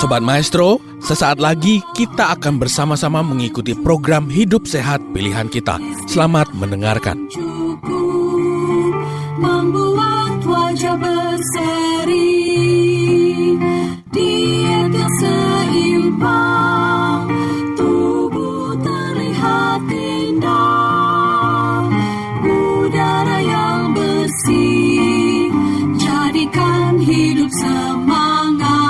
Sobat Maestro, sesaat lagi kita akan bersama-sama mengikuti program Hidup Sehat Pilihan Kita. Selamat mendengarkan. Membuat wajah berseri, diet yang seimbang, tubuh terlihat indah, udara yang bersih, jadikan hidup semangat,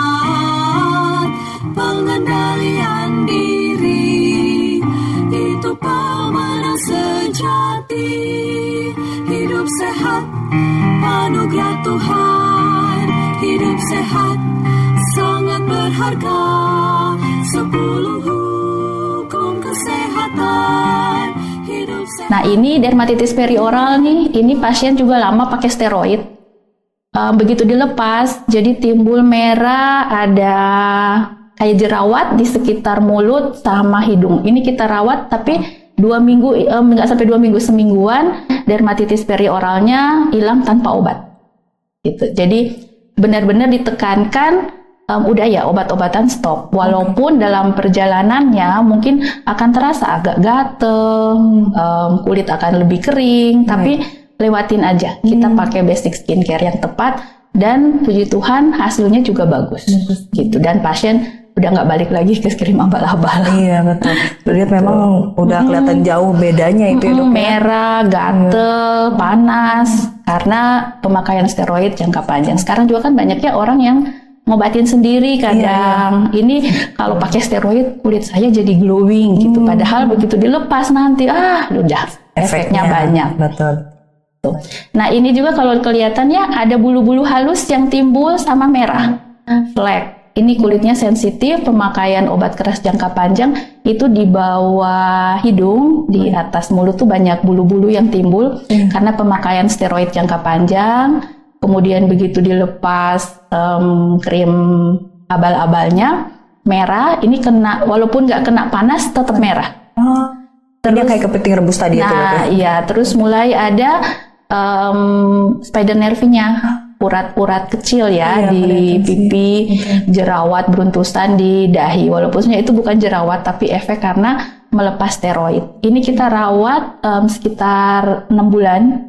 pengendalian diri, itu pemenang sejati. Hidup sehat, anugerah Tuhan. Hidup sehat, sangat berharga. 10 hukum kesehatan. Hidup sehat. Nah, ini dermatitis perioral nih, ini pasien juga lama pakai steroid. Begitu dilepas, jadi timbul merah, ada kayak jerawat di sekitar mulut sama hidung. Ini kita rawat, tapi 2 minggu, nggak sampai 2 minggu, semingguan, dermatitis perioralnya hilang tanpa obat. Gitu. Jadi benar-benar ditekankan, udah ya obat-obatan stop. Walaupun dalam perjalanannya mungkin akan terasa agak gatel, kulit akan lebih kering, tapi lewatin aja. Kita pakai basic skincare yang tepat dan puji Tuhan hasilnya juga bagus. Gitu. Dan pasien udah nggak balik lagi ke krim abal-abal. Iya betul. Lihat memang udah kelihatan jauh bedanya itu ya dok. Merah, gatel, panas karena pemakaian steroid jangka panjang. Sekarang juga kan banyak ya orang yang ngobatin sendiri kadang. Ini kalau pakai steroid kulit saya jadi glowing gitu. Padahal begitu dilepas nanti udah efeknya banyak. Betul. Nah ini juga kalau kelihatan ya ada bulu-bulu halus yang timbul sama merah, flek. Ini kulitnya sensitif, pemakaian obat keras jangka panjang itu di bawah hidung, di atas mulut tuh banyak bulu-bulu yang timbul karena pemakaian steroid jangka panjang. Kemudian begitu dilepas krim abal-abalnya merah, ini kena walaupun nggak kena panas tetap merah. Terus kayak kepiting rebus tadi itu. Nah, iya, terus mulai ada spider nerve-nya. Urat-urat kecil ya di pipi, jerawat beruntusan di dahi. Walaupun sebenarnya itu bukan jerawat tapi efek karena melepas steroid. Ini kita rawat sekitar 6 bulan.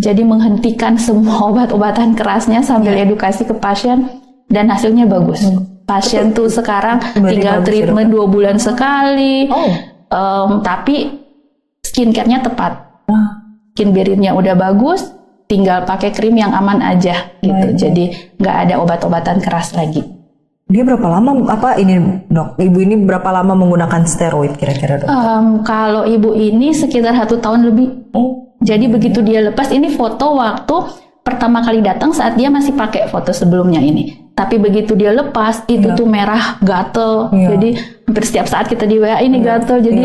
Jadi menghentikan semua obat-obatan kerasnya sambil edukasi ke pasien dan hasilnya bagus. Pasien tuh sekarang tinggal treatment 2 bulan sekali. Tapi skincare-nya tepat. Skin barrier-nya udah bagus. Tinggal pakai krim yang aman aja gitu. Jadi nggak ada obat-obatan keras lagi. Dia berapa lama dok? Ibu ini berapa lama menggunakan steroid kira-kira dok? Kalau ibu ini sekitar 1 tahun lebih. Jadi begitu dia lepas, ini foto waktu pertama kali datang saat dia masih pakai foto sebelumnya ini. Tapi begitu dia lepas itu tuh merah gatel. Jadi hampir setiap saat kita di WA ini gatel. Jadi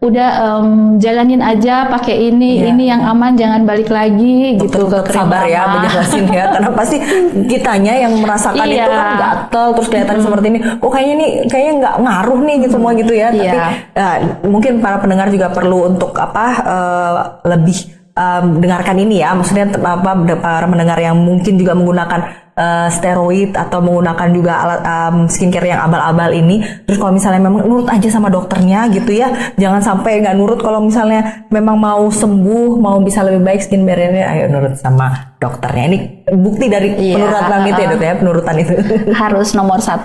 udah jalanin aja pakai ini yang aman, jangan balik lagi gitu ke krim sabar ya menjelasin ya karena pasti kitanya yang merasakan itu kan gatel terus kelihatan seperti ini kayaknya nggak ngaruh nih gitu semua gitu ya. Tapi mungkin para pendengar juga perlu untuk lebih dengarkan ini ya, maksudnya para pendengar yang mungkin juga menggunakan steroid atau menggunakan juga alat skincare yang abal-abal ini. Terus kalau misalnya memang nurut aja sama dokternya gitu ya, jangan sampai nggak nurut. Kalau misalnya memang mau sembuh, mau bisa lebih baik skin barrier-nya, ayo nurut sama dokternya. Ini bukti dari penurutan itu ya dok ya, penurutan itu harus nomor 1.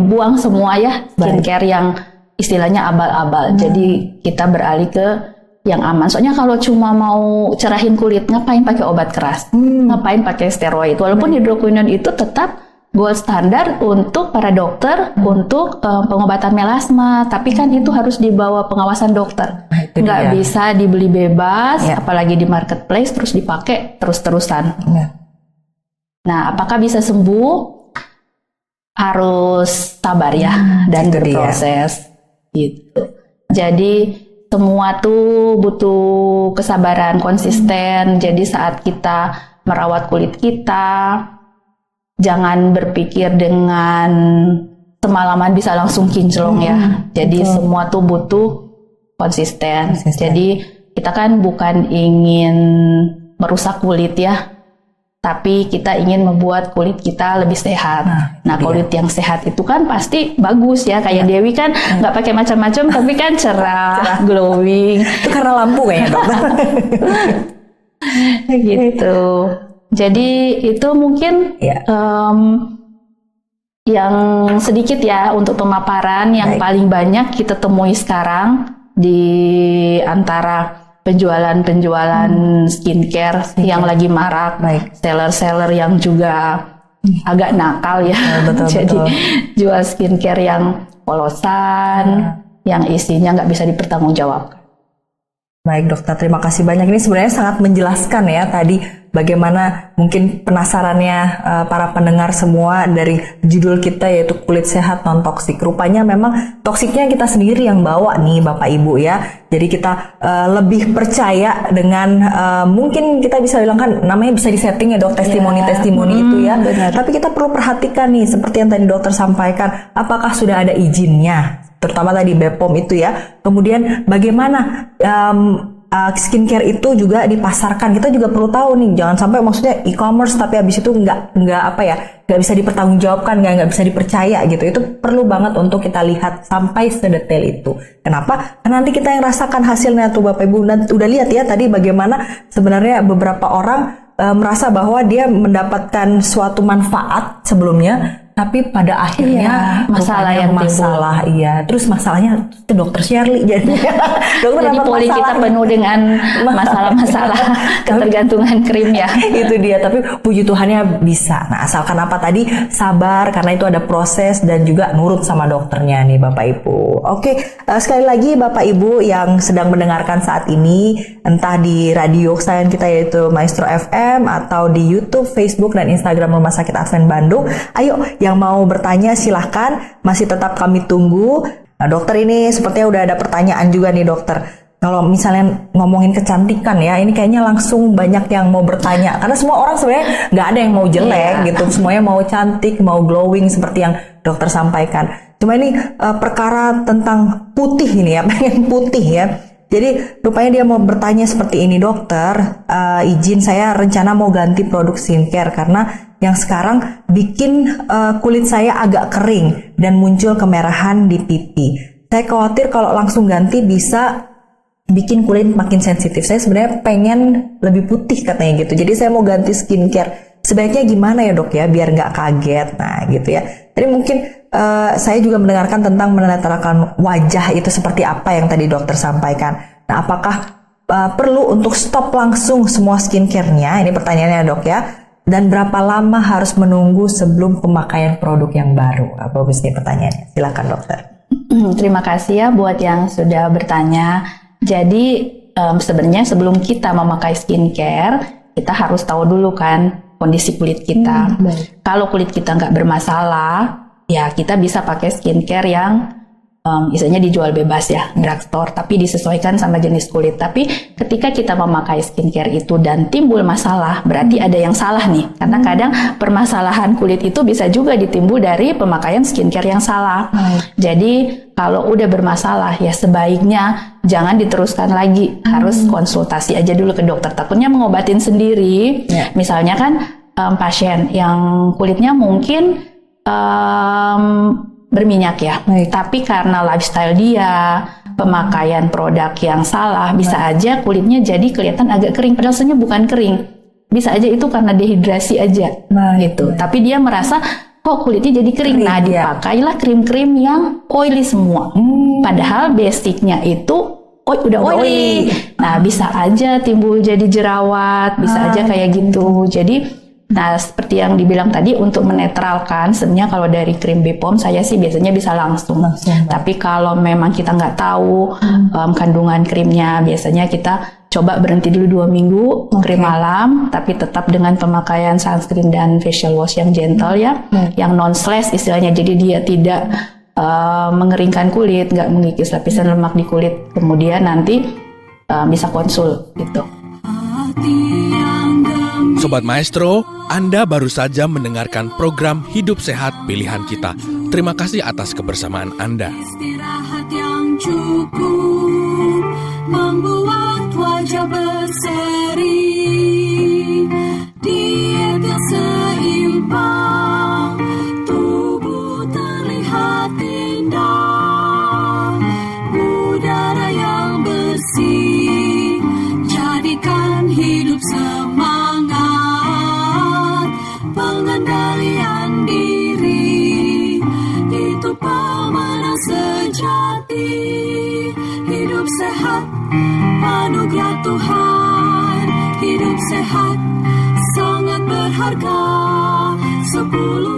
Buang semua ya skincare yang istilahnya abal-abal. Jadi kita beralih ke yang aman. Soalnya kalau cuma mau cerahin kulit, ngapain pakai obat keras? Ngapain pakai steroid? Walaupun hidroquinone itu tetap gold standar untuk para dokter untuk pengobatan melasma, tapi kan itu harus di bawah pengawasan dokter. Nggak bisa dibeli bebas, apalagi di marketplace terus dipakai terus-terusan. Nah, apakah bisa sembuh? Harus sabar ya dan berproses. Gitu. Jadi semua tuh butuh kesabaran, konsisten. Jadi saat kita merawat kulit kita, jangan berpikir dengan semalaman bisa langsung kinclong ya. Jadi semua tuh butuh konsisten. Jadi kita kan bukan ingin merusak kulit ya, tapi kita ingin membuat kulit kita lebih sehat. Nah, kulit yang sehat itu kan pasti bagus ya. Kayak Dewi kan nggak pakai macam-macam, tapi kan cerah, glowing. Itu karena lampu kayaknya dokter. Gitu. Jadi itu mungkin yang sedikit ya untuk pemaparan yang paling banyak kita temui sekarang di antara penjualan skincare yang lagi marak, seller-seller yang juga agak nakal ya. Jadi jual skincare yang polosan, yang isinya nggak bisa dipertanggungjawabkan. Baik dokter, terima kasih banyak. Ini sebenarnya sangat menjelaskan ya tadi bagaimana mungkin penasarannya para pendengar semua dari judul kita yaitu kulit sehat non toksik. Rupanya memang toksiknya kita sendiri yang bawa nih Bapak Ibu ya. Jadi kita lebih percaya dengan mungkin kita bisa bilang kan namanya bisa disetting ya dok, testimoni-testimoni itu ya. Benar. Tapi kita perlu perhatikan nih seperti yang tadi dokter sampaikan, apakah sudah ada izinnya? Terutama tadi BPOM itu ya. Kemudian bagaimana skincare itu juga dipasarkan, kita juga perlu tahu nih, jangan sampai maksudnya e-commerce tapi habis itu nggak bisa dipertanggungjawabkan, nggak bisa dipercaya gitu. Itu perlu banget untuk kita lihat sampai sedetail itu. Kenapa? Karena nanti kita yang rasakan hasilnya tuh Bapak Ibu. Dan udah lihat ya tadi bagaimana sebenarnya beberapa orang merasa bahwa dia mendapatkan suatu manfaat sebelumnya, tapi pada akhirnya masalah yang masalah timbul. Iya, terus masalahnya itu dokter Shirley jadi dokter jadi poli kita penuh dengan masalah-masalah ketergantungan krim ya. Itu dia, tapi puji Tuhannya bisa. Nah, asalkan apa tadi sabar karena itu ada proses dan juga nurut sama dokternya nih Bapak Ibu. Oke, sekali lagi Bapak Ibu yang sedang mendengarkan saat ini entah di radio kesayangan kita yaitu Maestro FM atau di YouTube, Facebook dan Instagram Rumah Sakit Advent Bandung. Ayo yang mau bertanya silahkan, masih tetap kami tunggu. Nah dokter, ini sepertinya udah ada pertanyaan juga nih dokter. Kalau misalnya ngomongin kecantikan ya, ini kayaknya langsung banyak yang mau bertanya. Karena semua orang sebenarnya nggak ada yang mau jelek gitu. Semuanya mau cantik, mau glowing seperti yang dokter sampaikan. Cuma ini perkara tentang putih ini ya, pengen putih ya. Jadi rupanya dia mau bertanya seperti ini, dokter, izin saya rencana mau ganti produk skincare karena yang sekarang bikin kulit saya agak kering dan muncul kemerahan di pipi. Saya khawatir kalau langsung ganti bisa bikin kulit makin sensitif. Saya sebenarnya pengen lebih putih katanya gitu. Jadi saya mau ganti skincare. Sebaiknya gimana ya dok ya biar nggak kaget. Nah gitu ya. Jadi mungkin saya juga mendengarkan tentang menetralkan wajah itu seperti apa yang tadi dokter sampaikan. Nah apakah perlu untuk stop langsung semua skincare-nya? Ini pertanyaannya dok ya. Dan berapa lama harus menunggu sebelum pemakaian produk yang baru? Apa mesti pertanyaannya? Silakan dokter. Terima kasih ya buat yang sudah bertanya. Jadi sebenarnya sebelum kita memakai skincare, kita harus tahu dulu kan kondisi kulit kita. Kalau kulit kita nggak bermasalah, ya kita bisa pakai skincare yang istilahnya dijual bebas ya, drugstore, tapi disesuaikan sama jenis kulit. Tapi ketika kita memakai skincare itu dan timbul masalah, berarti ada yang salah nih. Karena kadang permasalahan kulit itu bisa juga ditimbul dari pemakaian skincare yang salah. Jadi kalau udah bermasalah ya sebaiknya jangan diteruskan lagi, harus konsultasi aja dulu ke dokter. Takutnya mengobatin sendiri, misalnya kan pasien yang kulitnya mungkin berminyak ya, tapi karena lifestyle dia, pemakaian produk yang salah, bisa aja kulitnya jadi kelihatan agak kering, padahal sebenarnya bukan kering. Bisa aja itu karena dehidrasi aja, gitu. Tapi dia merasa kok kulitnya jadi kering. Nah, dipakailah krim-krim yang oily semua. Padahal basicnya itu udah oily. Nah, bisa aja timbul jadi jerawat, bisa aja kayak gitu. Jadi nah, seperti yang dibilang tadi, untuk menetralkan, sebenarnya kalau dari krim BPOM saya sih biasanya bisa langsung. Tapi kalau memang kita nggak tahu kandungan krimnya, biasanya kita coba berhenti dulu 2 minggu krim malam, tapi tetap dengan pemakaian sunscreen dan facial wash yang gentle ya, yang non-slash istilahnya. Jadi dia tidak mengeringkan kulit, nggak mengikis lapisan lemak di kulit. Kemudian nanti bisa konsul gitu. Sobat Maestro, Anda baru saja mendengarkan program Hidup Sehat Pilihan Kita. Terima kasih atas kebersamaan Anda. Istirahat yang cukup membuat wajah berseri. Diet sehat, anugerah Tuhan. Hidup sehat sangat berharga. 10